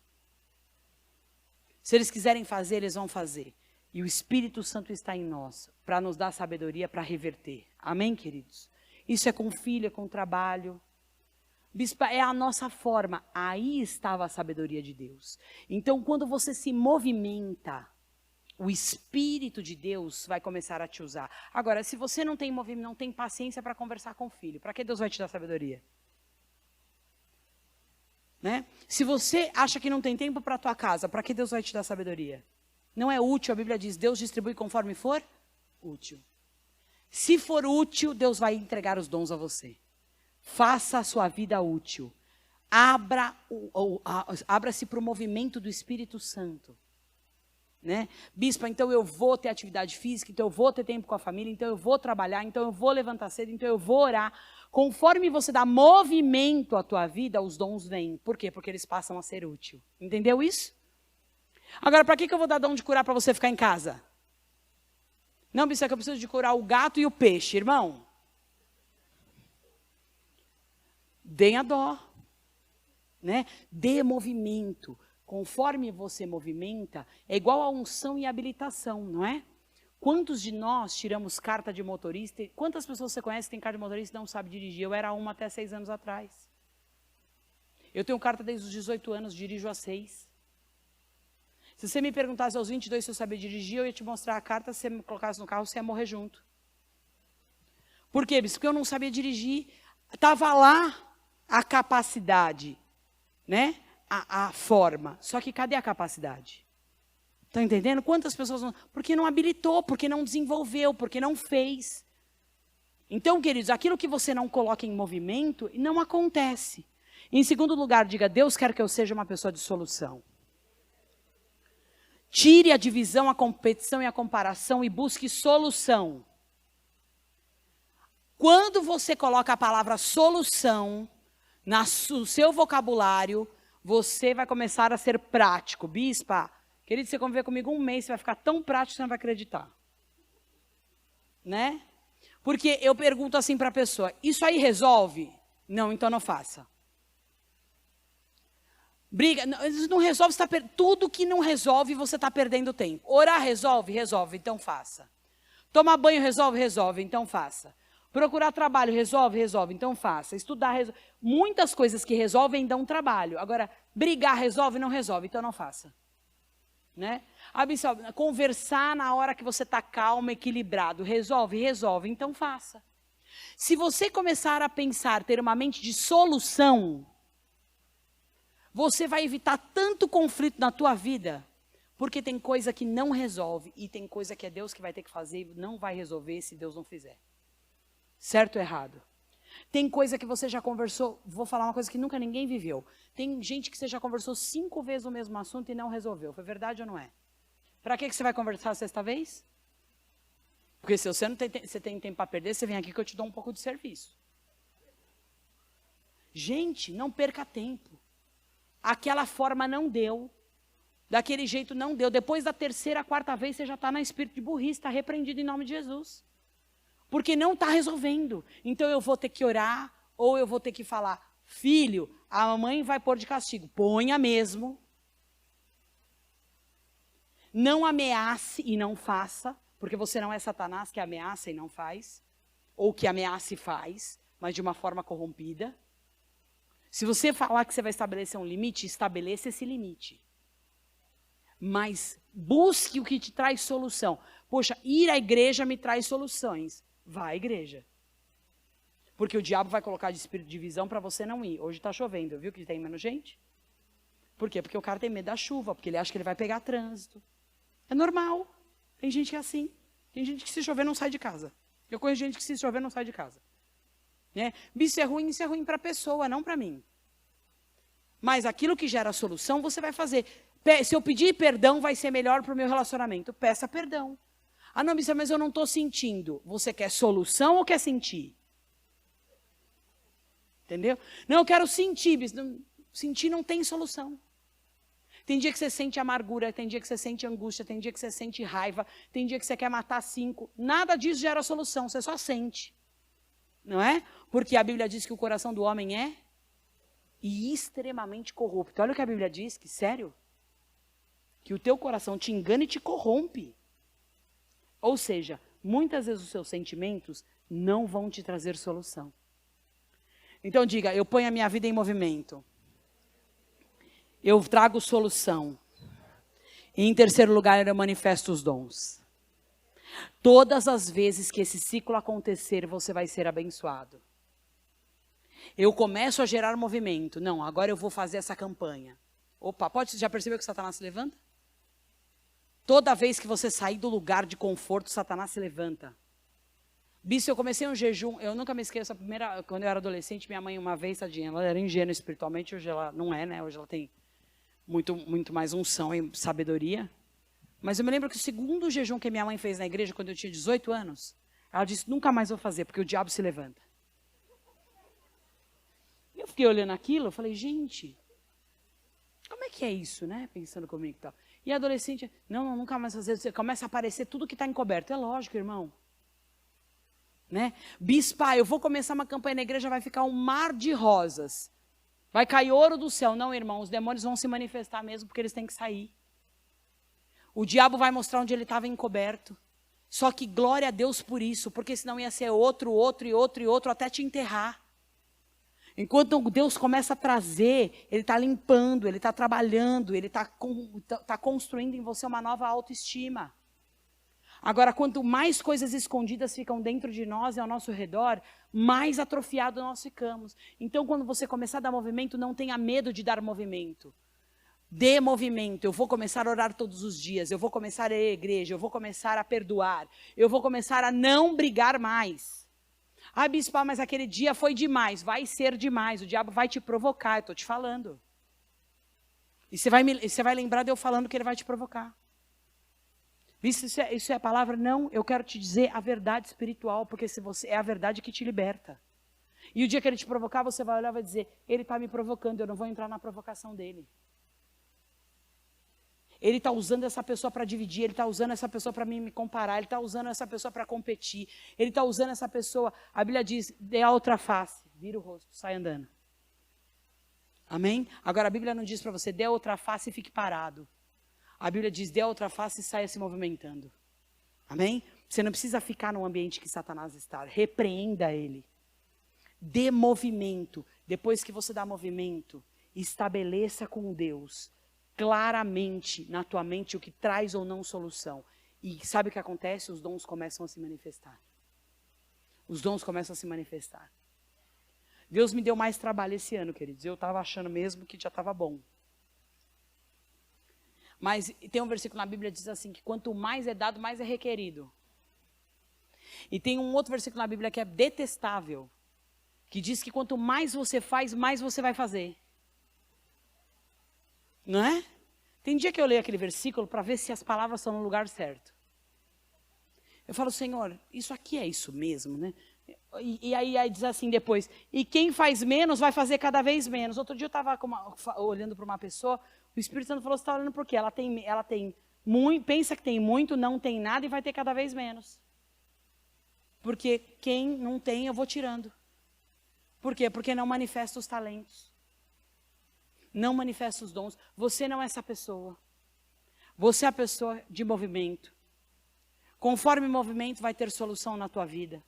Se eles quiserem fazer, eles vão fazer. E o Espírito Santo está em nós, para nos dar sabedoria para reverter. Amém, queridos? Isso é com filho, é com trabalho. Bispa, é a nossa forma. Aí estava a sabedoria de Deus. Então, quando você se movimenta, o Espírito de Deus vai começar a te usar. Agora, se você não tem movimento, não tem paciência para conversar com o filho, para que Deus vai te dar sabedoria? Né? Se você acha que não tem tempo para a tua casa, para que Deus vai te dar sabedoria? Não é útil, a Bíblia diz, Deus distribui conforme for útil. Se for útil, Deus vai entregar os dons a você. Faça a sua vida útil. Abra-se para o movimento do Espírito Santo. Né? Bispa, então eu vou ter atividade física, então eu vou ter tempo com a família, então eu vou trabalhar, então eu vou levantar cedo, então eu vou orar. Conforme você dá movimento à tua vida, os dons vêm. Por quê? Porque eles passam a ser útil. Entendeu isso? Agora, para que eu vou dar dom de curar para você ficar em casa? Não, bispa, que eu preciso de curar o gato e o peixe, irmão. Deem dó, né? Dê movimento. Conforme você movimenta, é igual a unção e habilitação, não é? Quantos de nós tiramos carta de motorista? Quantas pessoas você conhece que tem carta de motorista e não sabe dirigir? Eu era uma até 6 anos atrás. Eu tenho carta desde os 18 anos, dirijo há 6. Se você me perguntasse aos 22 se eu sabia dirigir, eu ia te mostrar a carta, se você me colocasse no carro, você ia morrer junto. Por quê? Porque eu não sabia dirigir. Estava lá a capacidade, né? A forma. Só que cadê a capacidade? Estão entendendo? Quantas pessoas não... Porque não habilitou, porque não desenvolveu, porque não fez. Então, queridos, aquilo que você não coloca em movimento, não acontece. Em segundo lugar, diga, Deus quer que eu seja uma pessoa de solução. Tire a divisão, a competição e a comparação e busque solução. Quando você coloca a palavra solução no seu vocabulário, você vai começar a ser prático. Bispa, querido, você conviver comigo 1 mês, você vai ficar tão prático que você não vai acreditar. Né? Porque eu pergunto assim para a pessoa, isso aí resolve? Não, então não faça. Briga, não resolve, tudo que não resolve, você está perdendo tempo. Orar resolve? Resolve, então faça. Tomar banho resolve? Resolve, então faça. Procurar trabalho resolve? Resolve, então faça. Estudar resolve. Muitas coisas que resolvem dão trabalho. Agora, brigar resolve? Não resolve, então não faça. Né? Conversar na hora que você está calmo, equilibrado, resolve? Resolve, então faça. Se você começar a pensar, ter uma mente de solução, você vai evitar tanto conflito na tua vida, porque tem coisa que não resolve e tem coisa que é Deus que vai ter que fazer e não vai resolver se Deus não fizer. Certo ou errado? Tem coisa que você já conversou, vou falar uma coisa que nunca ninguém viveu. Tem gente que você já conversou 5 vezes o mesmo assunto e não resolveu. Foi verdade ou não é? Para que você vai conversar a 6ª vez? Porque se você não tem, você tem tempo para perder, você vem aqui que eu te dou um pouco de serviço. Gente, não perca tempo. Aquela forma não deu. Daquele jeito não deu. Depois da 3ª, 4ª vez, você já está na espírito de burrice, está repreendido em nome de Jesus. Porque não está resolvendo. Então eu vou ter que orar, ou eu vou ter que falar, filho, a mamãe vai pôr de castigo. Ponha mesmo. Não ameace e não faça, porque você não é Satanás que ameaça e não faz, ou que ameaça e faz, mas de uma forma corrompida. Se você falar que você vai estabelecer um limite, estabeleça esse limite. Mas busque o que te traz solução. Poxa, ir à igreja me traz soluções. Vá à igreja. Porque o diabo vai colocar de espírito de divisão para você não ir. Hoje está chovendo, viu que tem menos gente? Por quê? Porque o cara tem medo da chuva, porque ele acha que ele vai pegar trânsito. É normal. Tem gente que é assim. Tem gente que se chover não sai de casa. Eu conheço gente que se chover não sai de casa. Né? Isso é ruim para a pessoa, não para mim. Mas aquilo que gera solução, você vai fazer. Se eu pedir perdão, vai ser melhor para o meu relacionamento. Peça perdão. Ah, não, Bíblia, mas eu não estou sentindo. Você quer solução ou quer sentir? Entendeu? Não, eu quero sentir. Sentir não tem solução. Tem dia que você sente amargura, tem dia que você sente angústia, tem dia que você sente raiva, tem dia que você quer matar 5. Nada disso gera solução, você só sente. Não é? Porque a Bíblia diz que o coração do homem é extremamente corrupto. Olha o que a Bíblia diz, que sério. Que o teu coração te engana e te corrompe. Ou seja, muitas vezes os seus sentimentos não vão te trazer solução. Então diga, eu ponho a minha vida em movimento. Eu trago solução. E em terceiro lugar, eu manifesto os dons. Todas as vezes que esse ciclo acontecer, você vai ser abençoado. Eu começo a gerar movimento. Não, agora eu vou fazer essa campanha. Opa, já percebeu que Satanás se levanta? Toda vez que você sair do lugar de conforto, Satanás se levanta. Bispo, eu comecei um jejum, eu nunca me esqueço, quando eu era adolescente, minha mãe uma vez, tadinha, ela era ingênua espiritualmente, hoje ela não é, né? Hoje ela tem muito mais unção e sabedoria. Mas eu me lembro que o segundo jejum que minha mãe fez na igreja, quando eu tinha 18 anos, ela disse, nunca mais vou fazer, porque o diabo se levanta. Eu fiquei olhando aquilo, eu falei, gente, como é que é isso, né? Pensando comigo e tal. E a adolescente, não, nunca mais fazer, você começa a aparecer tudo que está encoberto. É lógico, irmão. Né? Bispa, eu vou começar uma campanha na igreja, vai ficar um mar de rosas. Vai cair ouro do céu. Não, irmão, os demônios vão se manifestar mesmo, porque eles têm que sair. O diabo vai mostrar onde ele estava encoberto. Só que glória a Deus por isso, porque senão ia ser outro, até te enterrar. Enquanto Deus começa a trazer, Ele está limpando, Ele está trabalhando, Ele está construindo em você uma nova autoestima. Agora, quanto mais coisas escondidas ficam dentro de nós e ao nosso redor, mais atrofiado nós ficamos. Então, quando você começar a dar movimento, não tenha medo de dar movimento. Dê movimento. Eu vou começar a orar todos os dias, eu vou começar a ir à igreja, eu vou começar a perdoar, eu vou começar a não brigar mais. Ah, bispo, mas aquele dia foi demais. Vai ser demais, o diabo vai te provocar, eu estou te falando. E você vai lembrar de eu falando que ele vai te provocar. Isso é a palavra? Não, eu quero te dizer a verdade espiritual, porque se você é a verdade que te liberta. E o dia que ele te provocar, você vai olhar e vai dizer, ele está me provocando, eu não vou entrar na provocação dele. Ele está usando essa pessoa para dividir, ele está usando essa pessoa para me comparar, ele está usando essa pessoa para competir, ele está usando essa pessoa, a Bíblia diz, dê a outra face, vira o rosto, sai andando. Amém? Agora a Bíblia não diz para você, dê a outra face e fique parado. A Bíblia diz, dê a outra face e saia se movimentando. Amém? Você não precisa ficar no ambiente que Satanás está, repreenda ele. Dê movimento, depois que você dá movimento, estabeleça com Deus claramente na tua mente o que traz ou não solução. E sabe o que acontece? Os dons começam a se manifestar. Os dons começam a se manifestar. Deus me deu mais trabalho esse ano, queridos. Eu estava achando mesmo que já estava bom. Mas tem um versículo na Bíblia que diz assim, que quanto mais é dado, mais é requerido. E tem um outro versículo na Bíblia que é detestável, que diz que quanto mais você faz, mais você vai fazer. Não é? Tem dia que eu leio aquele versículo para ver se as palavras estão no lugar certo. Eu falo, Senhor, isso aqui é isso mesmo, né? E aí diz assim depois, e quem faz menos vai fazer cada vez menos. Outro dia eu estava olhando para uma pessoa, o Espírito Santo falou, você está olhando por quê? Ela tem muito, pensa que tem muito, não tem nada e vai ter cada vez menos. Porque quem não tem, eu vou tirando. Por quê? Porque não manifesta os talentos. Não manifesta os dons. Você não é essa pessoa. Você é a pessoa de movimento. Conforme o movimento vai ter solução na tua vida.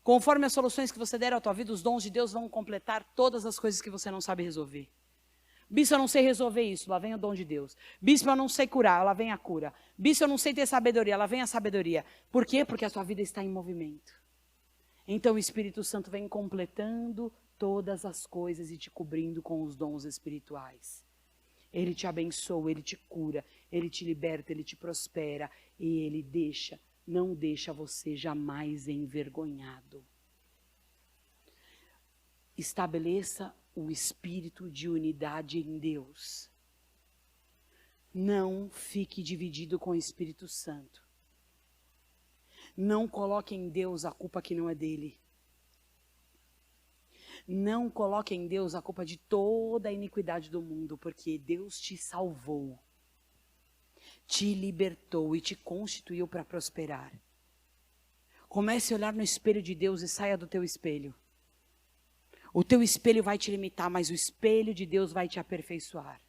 Conforme as soluções que você der à tua vida, os dons de Deus vão completar todas as coisas que você não sabe resolver. Bispo, eu não sei resolver isso, lá vem o dom de Deus. Bispo, eu não sei curar, lá vem a cura. Bispo, eu não sei ter sabedoria, lá vem a sabedoria. Por quê? Porque a sua vida está em movimento. Então o Espírito Santo vem completando todas as coisas e te cobrindo com os dons espirituais. Ele te abençoa, ele te cura, ele te liberta, ele te prospera e ele não deixa você jamais envergonhado. Estabeleça o espírito de unidade em Deus. Não fique dividido com o Espírito Santo. Não coloque em Deus a culpa que não é dele. Não coloque em Deus a culpa de toda a iniquidade do mundo, porque Deus te salvou, te libertou e te constituiu para prosperar. Comece a olhar no espelho de Deus e saia do teu espelho. O teu espelho vai te limitar, mas o espelho de Deus vai te aperfeiçoar.